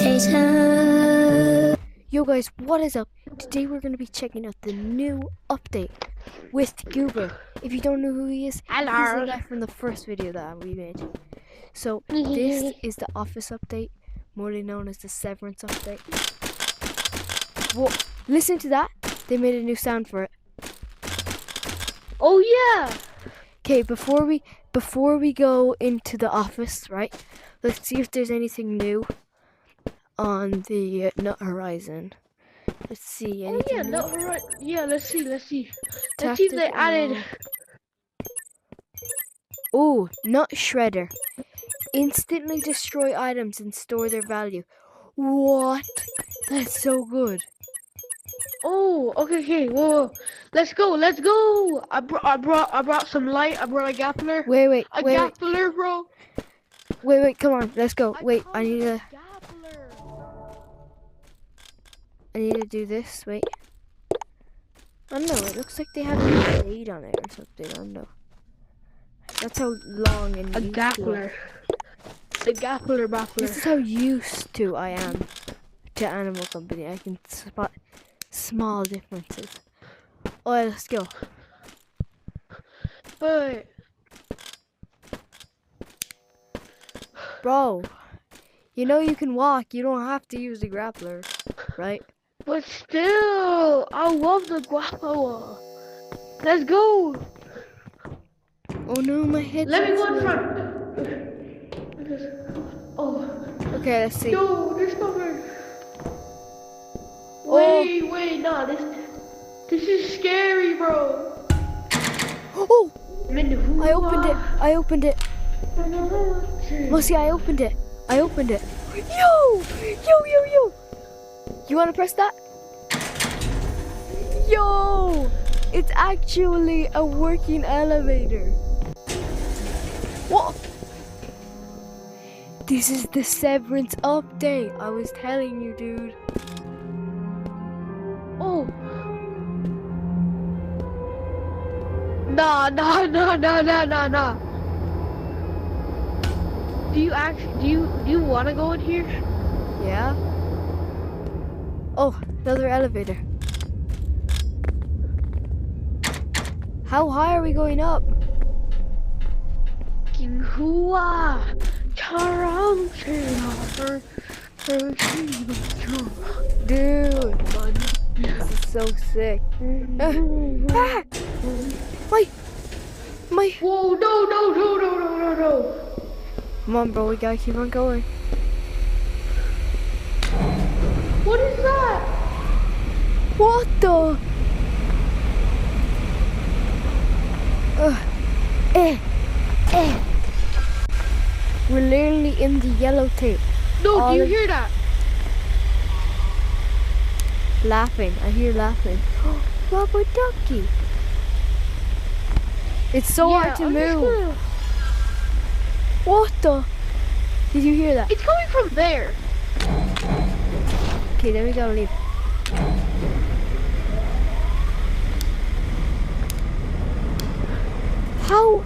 Potato. Yo guys, what is up? Today we're going to be checking out the new update with Goober. If you don't know who he is, he's the guy from the first video that we made. So this is the Office update, more known as the Severance update. Whoa, listen to that. They made a new sound for it. Oh yeah. Okay, before we go into the Office, right? Let's see if there's anything new on the Nut Horizon. Let's see. Oh yeah, new? no, right. Yeah, let's see. Let's see if Tactic they added. Oh, Nut Shredder. Instantly destroy items and store their value. What? That's so good. Oh, okay. Whoa. Let's go. I brought some light. I brought a grappler. Wait. Grappler, bro. Wait, come on, let's go. Wait, I need to do this. Wait. I don't know, it looks like they have a blade on it or something. I don't know. That's how long and A grappler. The grappler. This is how used to I am to Animal Company. I can spot small differences. Alright, let's go. But Bro, you know you can walk. You don't have to use the grappler, right? But still, I love the grappler. Let's go. Oh no, my head. Let me go in front. Oh. Okay, let's see. Yo, there's something. Oh. Wait, nah, this is scary, bro. Oh! I opened it. Mossy, I opened it. Yo! You wanna press that? Yo! It's actually a working elevator. What? This is the Severance update. I was telling you, dude. Oh. Nah. Do you want to go in here? Yeah? Oh, another elevator. How high are we going up? Dude, this is so sick. My. Whoa, no. Come on, bro, we gotta keep on going. What is that? What the? We're literally in the yellow tape. No, do you hear that? Laughing. I hear laughing. Rubber ducky. It's so hard to move. What the? Did you hear that? It's coming from there. Okay, then we gotta leave. How?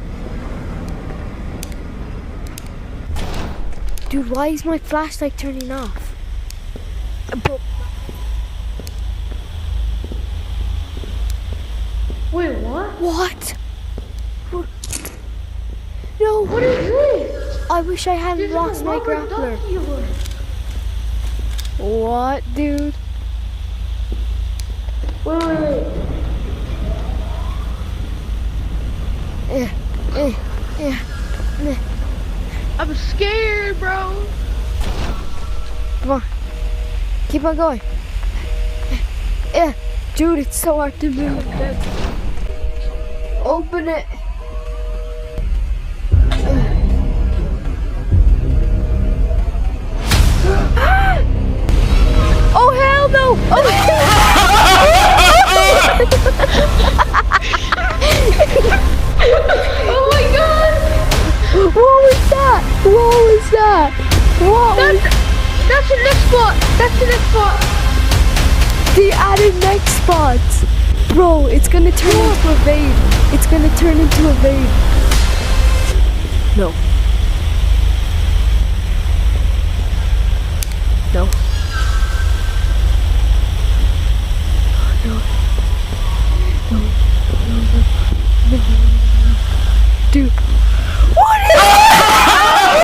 Dude, why is my flashlight turning off? Wait, what? What? No. What is this? I wish I hadn't lost my grappler. What, dude? Wait. I'm scared, bro. Come on. Keep on going. Dude, it's so hard to move. Open it. Oh hell no! Oh Oh my god! What was that? That's the next spot. The added next spots. Bro, it's gonna turn into a vein. No. No.